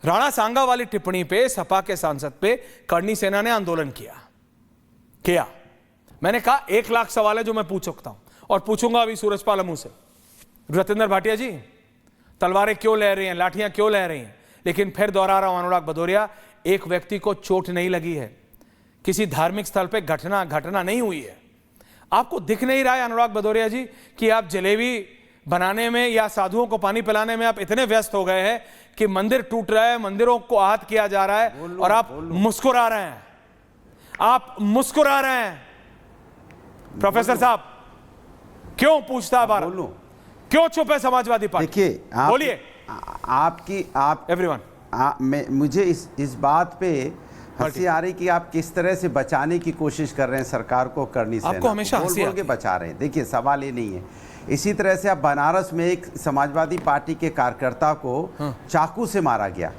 राणा सांगा वाली टिप्पणी पे सपा के सांसद पे करणी सेना ने आंदोलन किया। मैंने कहा 1 लाख सवाल है जो मैं पूछ सकता हूं और पूछूंगा अभी सूरजपाल अमू से। रतिंदर भाटिया जी, तलवारें क्यों ले रही हैं, लाठियां क्यों ले रही हैं? लेकिन फिर दोहरा रहा हूं अनुराग भदौरिया, एक व्यक्ति को चोट नहीं लगी है, किसी धार्मिक स्थल पे घटना नहीं हुई है। आपको दिख नहीं रहा है अनुराग भदौरिया जी कि आप जलेबी बनाने में या साधुओं को पानी पिलाने में आप इतने व्यस्त हो गए हैं कि मंदिर टूट रहा है, मंदिरों को आहत किया जा रहा है और आप मुस्कुरा रहे हैं। आप मुस्कुरा रहे हैं। प्रोफेसर साहब, क्यों पूछता है बार? क्यों चुप है समाजवादी पार्टी? देखिए, बोलिए। एवरीवन, मुझे इस बात पे हंसी आ रही कि आप किस तरह से बचाने की कोशिश कर रहे हैं सरकार को, करनी सेना आपको हमेशा बोल के बचा रहे हैं। देखिए, सवाल ये नहीं है। इसी तरह से अब बनारस में एक समाजवादी पार्टी के कार्यकर्ता को चाकू से मारा गया,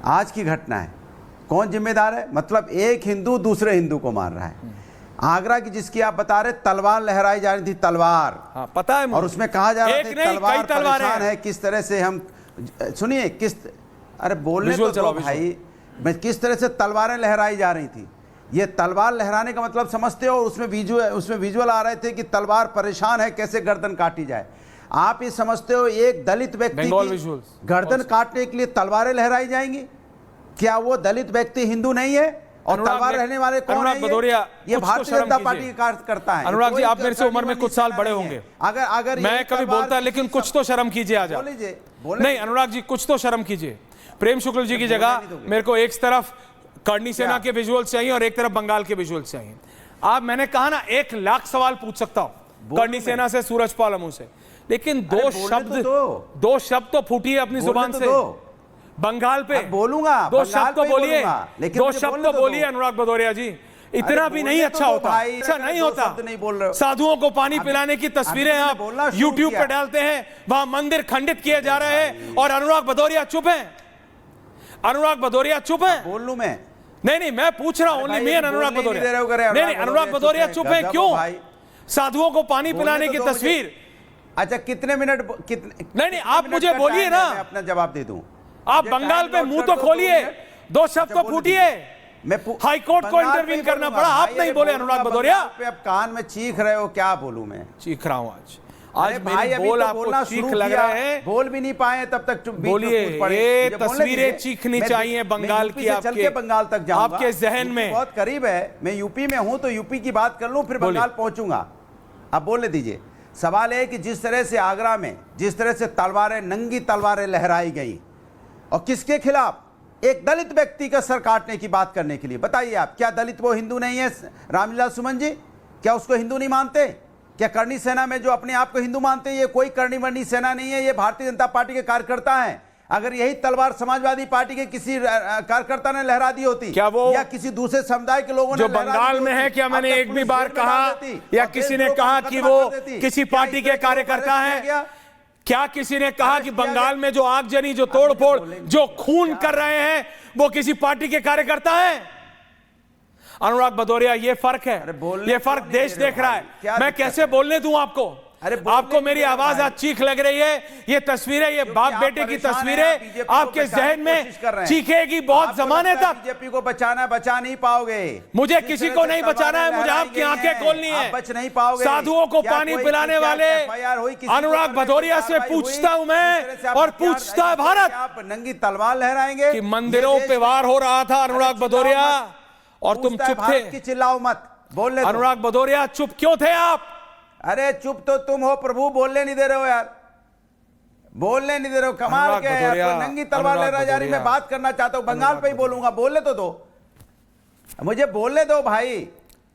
आज की घटना है। कौन जिम्मेदार है? मतलब एक हिंदू दूसरे हिंदू को मार रहा है। आगरा की जिसकी आप बता रहे, तलवार लहराई जा रही थी, तलवार। हाँ, पता है। और उसमें कहा जा रहा था तलवार परेशान है, किस तरह से हम, सुनिए किस, अरे बोलने तो दो भाई, मैं किस तरह से तलवारें लहराई जा रही थी। ये तलवार लहराने का मतलब समझते हो? उसमें विजुअल आ रहे थे कि तलवार परेशान है, कैसे गर्दन काटी जाए। आप ये समझते हो एक दलित व्यक्ति की गर्दन काटने के लिए तलवारें लहराई जाएंगी? क्या वो दलित व्यक्ति हिंदू नहीं है? और तलवार रहने वाले कौन है? ये भारतीय जनता पार्टी के कार्यकर्ता है। अनुराग जी, आप मेरे से उम्र में कुछ साल बड़े होंगे। अगर मैं कभी बोलता, लेकिन कुछ तो शर्म कीजिए आज। नहीं अनुराग जी, कुछ तो शर्म कीजिए। प्रेम शुक्ल जी की जगह मेरे को एक तरफ करणी सेना के विजुअल्स चाहिए और एक तरफ बंगाल के विजुअल्स चाहिए। आप, मैंने कहा ना 1 लाख सवाल पूछ सकता हूं करणी सेना से, सूरजपाल अमू से, लेकिन दो शब्द तो फूटिए अपनी जुबान से। बंगाल पे बोलूंगा, 2 शब्द तो बोलिए, 2 शब्द तो बोलिए अनुराग भदौरिया जी। इतना भी नहीं अच्छा होता, ऐसा नहीं होता। साधुओं को पानी पिलाने की तस्वीरें आप YouTube पे डालते हैं, वहां मंदिर खंडित किए जा रहे हैं और अनुराग भदौरिया चुप है। अनुराग भदौरिया चुप है। बोल लूं मैं? नहीं, मैं पूछ रहा हूं, ओनली मी एंड अनुराग भदौरिया। नहीं, अनुराग भदौरिया चुप है क्यों? साधुओं को पानी पिलाने की तस्वीर। अच्छा, कितने मिनट? नहीं, आप मुझे बोलिए ना, मैं अपना जवाब दे दूं। आप बंगाल पे मुंह तो खोलिए, 2 शब्द तो फूटिए। हाई कोर्ट को इंटरवीन करना पड़ा, आप नहीं बोले अनुराग भदौरिया। आप कान में चीख रहे हो, क्या बोलूं मैं? चीख रहा हूं आज भाई, बोल आपको चीख लग रहा है, बोल भी नहीं पाए तब तक। बोलिए। ये तस्वीरें चीखनी चाहिए बंगाल की, चल के बंगाल तक जाऊंगा, आपके जहन में बहुत करीब है। मैं यूपी में हूं तो यूपी की बात कर लूं, फिर बंगाल पहुंचूंगा। अब बोलने दीजिए। सवाल है कि जिस तरह से आगरा में जिस तरह से तलवारें, नंगी तलवारें लहराई गई, और किसके खिलाफ? एक दलित व्यक्ति का सर काटने की बात करने के लिए। बताइए आप, क्या दलित वो हिंदू नहीं है? रामलीला सुमन जी, क्या उसको हिंदू नहीं मानते? क्या करणी सेना में जो अपने आप को हिंदू मानते हैं, ये कोई करणी वर्णी सेना नहीं है, ये भारतीय जनता पार्टी के कार्यकर्ता हैं। अगर यही तलवार समाजवादी पार्टी के किसी कार्यकर्ता ने लहरा दी होती, क्या वो या किसी दूसरे समुदाय के लोगों ने जो बंगाल में है, क्या मैंने एक भी बार कहा या किसी ने कहा कि वो किसी पार्टी के कार्यकर्ता है? क्या किसी ने कहा कि बंगाल में जो आगजनी, जो तोड़फोड़, जो खून कर रहे हैं, वो किसी पार्टी के कार्यकर्ता हैं? अनुराग भदौरिया, ये फर्क है, ये फर्क देश देख रहा है। मैं कैसे बोलने दूं आपको? आपको मेरी आवाज आज चीख लग रही है। ये तस्वीरें, ये बाप बेटे की तस्वीरें आपके जहन में चीखेगी बहुत जमाने तक। बीजेपी को बचाना, बचा नहीं पाओगे। मुझे किसी को नहीं बचाना है, मुझे आपकी आंखें खोलनी है। बच नहीं पाओगे। साधुओं को पानी पिलाने वाले अनुराग भदौरिया से पूछता हूं मैं, और पूछता है भारत। आप नंगी तलवार लहराएंगे कि मंदिरों पे वार हो रहा था अनुराग भदौरिया, और तुम चुप थे। चिल्लाओ मत, बोलने दो। अनुराग भदौरिया, चुप क्यों थे आप? अरे चुप तो तुम हो प्रभु, बोलने नहीं दे रहे हो यार, बोलने नहीं दे रहे हो। कमाल क्या है यार, नंगी तलवार लहरा जा रही। मैं बात करना चाहता हूं, बंगाल पे ही बोलूंगा, बोलने तो दो, मुझे बोलने दो भाई,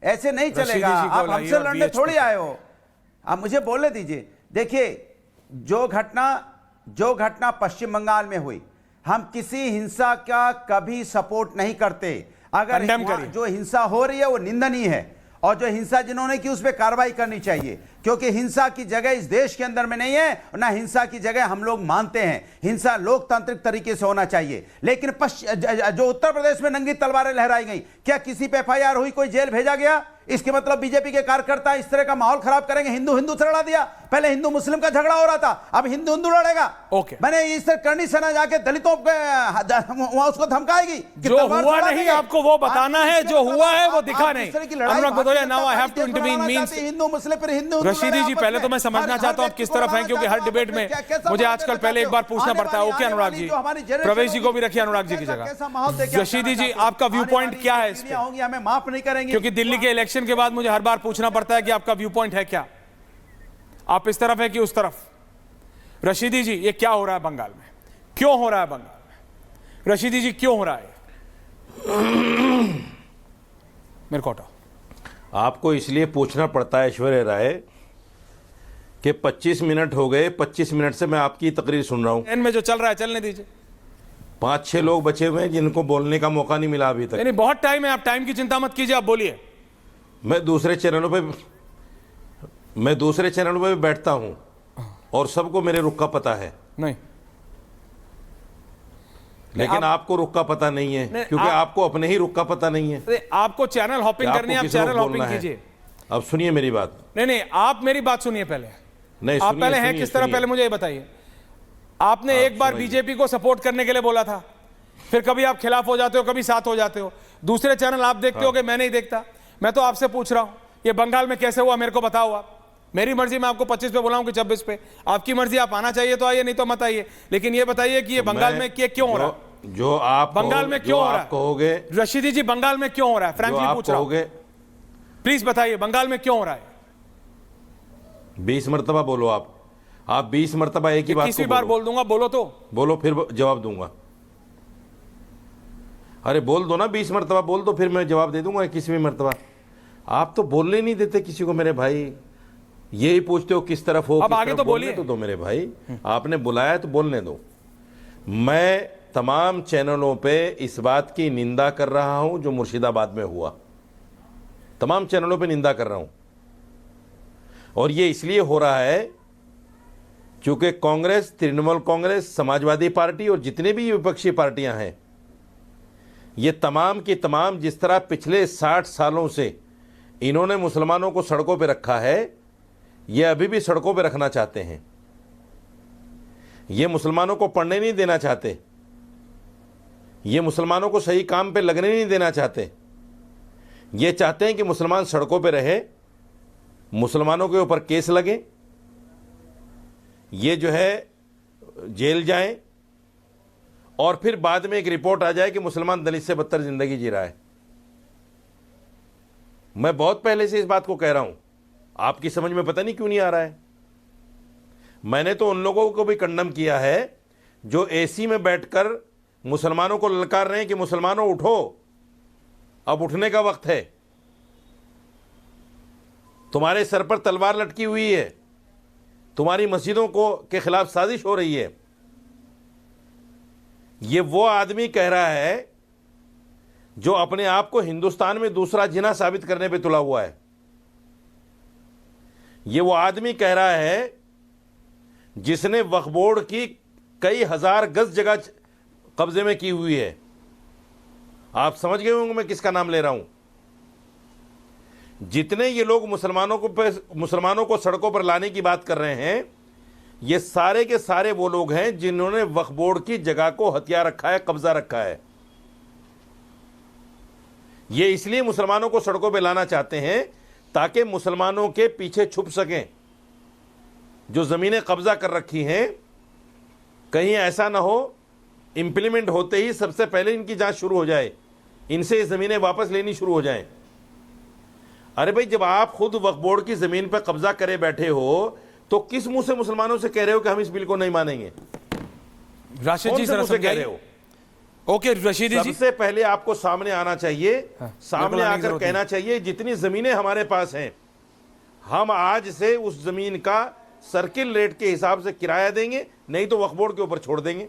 ऐसे नहीं चलेगा। आप हमसे लड़ने थोड़ी आए हो, आप मुझे बोलने दीजिए। देखिए, जो घटना पश्चिम बंगाल में हुई, हम किसी हिंसा का कभी सपोर्ट नहीं करते। अगर जो हिंसा हो रही है वो निंदनीय है, और जो हिंसा जिन्होंने की उस पर कार्रवाई करनी चाहिए, क्योंकि हिंसा की जगह इस देश के अंदर में नहीं है, ना हिंसा की जगह हम लोग मानते हैं। हिंसा लोकतांत्रिक तरीके से होना चाहिए। लेकिन जो उत्तर प्रदेश में नंगी तलवारें लहराई गई, क्या किसी पे FIR हुई, कोई जेल भेजा गया? इसके मतलब बीजेपी के कार्यकर्ता इस तरह का माहौल खराब करेंगे। हिंदू हिंदू से लड़ा दिया, पहले हिंदू मुस्लिम का झगड़ा हो रहा था, अब हिंदू हिंदू लड़ेगा। ओके। मैंने इस तरह करनी सेना जाके दलितों पे वहां उसको धमकाएगी कि जो तलवार हुआ चला नहीं देंगे। आपको वो बताना आप है, इस जो तरह हुआ है वो आप दिखा इस नहीं। तरह की लड़ाई अनुराग भदौरिया, भारतीय now I have Janata to party intervene देश को लड़ाना मींस चाहती है, हिंदू मुस्लिम फिर हिंदू रशीदी जी, पहले तो मैं समझना चाहता हूं आप किस तरफ हैं, क्योंकि हर डिबेट में मुझे आजकल पहले एक बार पूछना पड़ता है। ओके अनुराग जी, प्रवेश जी को भी रखिए अनुराग जी की जगह। रशीदी जी, आपका व्यू पॉइंट क्या है इस पे? होंगी हमें माफ नहीं करेंगे, क्योंकि दिल्ली के इलेक्शन के बाद मुझे हर बार पूछना पड़ता है कि आपका व्यू पॉइंट है क्या, आप इस तरफ है कि उस तरफ। रशीदी जी, ये क्या हो रहा है बंगाल में, क्यों हो रहा है बंगाल में? रशीदी जी, क्यों हो रहा है? मेरे को हटाओ। आपको इसलिए पूछना पड़ता है ऐश्वर्या राय कि 25 मिनट हो गए, 25 मिनट से मैं आपकी तकरीर सुन रहा हूं। एन में जो चल रहा है चलने दीजिए। 5-6 लोग बचे हुए हैं जिनको बोलने का मौका नहीं मिला अभी तक। नहीं, बहुत टाइम है, आप टाइम की चिंता मत कीजिए, आप बोलिए। मैं दूसरे चैनलों पे भी बैठता हूं और सबको मेरे रुख का पता है, नहीं, लेकिन आपको रुख का पता नहीं है, क्योंकि आपको अपने ही रुख का पता नहीं है। अरे आपको चैनल हॉपिंग करनी है, आप चैनल हॉपिंग कीजिए। अब सुनिए मेरी बात। नहीं, आप मेरी बात सुनिए पहले। नहीं, आप पहले हैं किस तरह, पहले मुझे ये बताइए। आपने एक बार बीजेपी को सपोर्ट करने के लिए बोला था, फिर कभी आप खिलाफ हो जाते हो, कभी साथ हो जाते हो। दूसरे चैनल आप देखते हो कि मैं नहीं देखता। मैं तो आपसे पूछ रहा हूं, ये बंगाल में कैसे हुआ मेरे को बताओ आप। मेरी मर्जी मैं आपको 25 पे बुलाऊं कि 26 पे, आपकी मर्जी, आप आना चाहिए तो आइए, नहीं तो मत आइए। लेकिन ये बताइए कि ये बंगाल में क्यों हो रहा है? जो आप बंगाल में क्यों हो रहा है कहोगे, रशीदी जी, बंगाल में क्यों हो रहा है? फ्रैंकली पूछ रहा हूं, प्लीज बताइए, बंगाल में क्यों हो रहा है? 20 मरतबा बोलो आप 20 मरतबा एक ही बात को 21वीं बार बोल दूंगा, बोलो तो बोलो, फिर जवाब दूंगा। अरे बोल दो ना, 20 मरतबा बोल दो, फिर मैं जवाब दे दूंगा 21वीं मरतबा। आप तो बोलने नहीं देते किसी को मेरे भाई, यही पूछते हो किस तरफ हो। अब आगे तो बोलिए। तो दो मेरे भाई, आपने बुलाया तो बोलने दो। मैं तमाम चैनलों पे इस बात की निंदा कर रहा हूं जो मुर्शिदाबाद में हुआ, तमाम चैनलों पे निंदा कर रहा हूं। और ये इसलिए हो रहा है क्योंकि कांग्रेस, तृणमूल कांग्रेस, समाजवादी पार्टी और जितने भी विपक्षी पार्टियां हैं, ये तमाम की तमाम जिस तरह पिछले 60 सालों से इन्होंने मुसलमानों को सड़कों पे रखा है, ये अभी भी सड़कों पे रखना चाहते हैं। ये मुसलमानों को पढ़ने नहीं देना चाहते, ये मुसलमानों को सही काम पे लगने नहीं देना चाहते। ये चाहते हैं कि मुसलमान सड़कों पे रहे, मुसलमानों के ऊपर केस लगे, ये जो है जेल जाएं, और फिर बाद में एक रिपोर्ट आ जाए कि मुसलमान दलित से बदतर जिंदगी जी रहा है। मैं बहुत पहले से इस बात को कह रहा हूं, आपकी समझ में पता नहीं क्यों नहीं आ रहा है। मैंने तो उन लोगों को भी कंडम किया है जो एसी में बैठकर मुसलमानों को ललकार रहे हैं कि मुसलमानों उठो, अब उठने का वक्त है, तुम्हारे सर पर तलवार लटकी हुई है, तुम्हारी मस्जिदों को के खिलाफ साजिश हो रही है। ये वो आदमी कह रहा है जो अपने आप को हिंदुस्तान में दूसरा जिना साबित करने पे तुला हुआ है। ये वो आदमी कह रहा है जिसने वक्फ बोर्ड की कई हजार गज जगह कब्जे में की हुई है। आप समझ गए होंगे मैं किसका नाम ले रहा हूं। जितने ये लोग मुसलमानों को सड़कों पर लाने की बात कर रहे हैं, ये सारे के सारे वो लोग हैं जिन्होंने वक्फ बोर्ड की जगह को हथिया रखा है, कब्जा रखा है। ये इसलिए मुसलमानों को सड़कों पर लाना चाहते हैं ताकि मुसलमानों के पीछे छुप सकें। जो जमीनें कब्जा कर रखी हैं, कहीं ऐसा ना हो इंप्लीमेंट होते ही सबसे पहले इनकी जांच शुरू हो जाए, इनसे ये जमीनें वापस लेनी शुरू हो जाएं। अरे भाई, जब आप खुद वक्फ बोर्ड की जमीन पर कब्जा करे बैठे हो तो किस मुंह से मुसलमानों से कह रहे हो कि हम इस बिल को नहीं मानेंगे? राशिद जी, कौन से कह रहे हो? ओके रशीदी जी, सबसे पहले आपको सामने आना चाहिए, सामने आकर कहना चाहिए जितनी जमीनें हमारे पास हैं, हम आज से उस जमीन का सर्किल रेट के हिसाब से किराया देंगे, नहीं तो वक्फ बोर्ड के ऊपर छोड़ देंगे।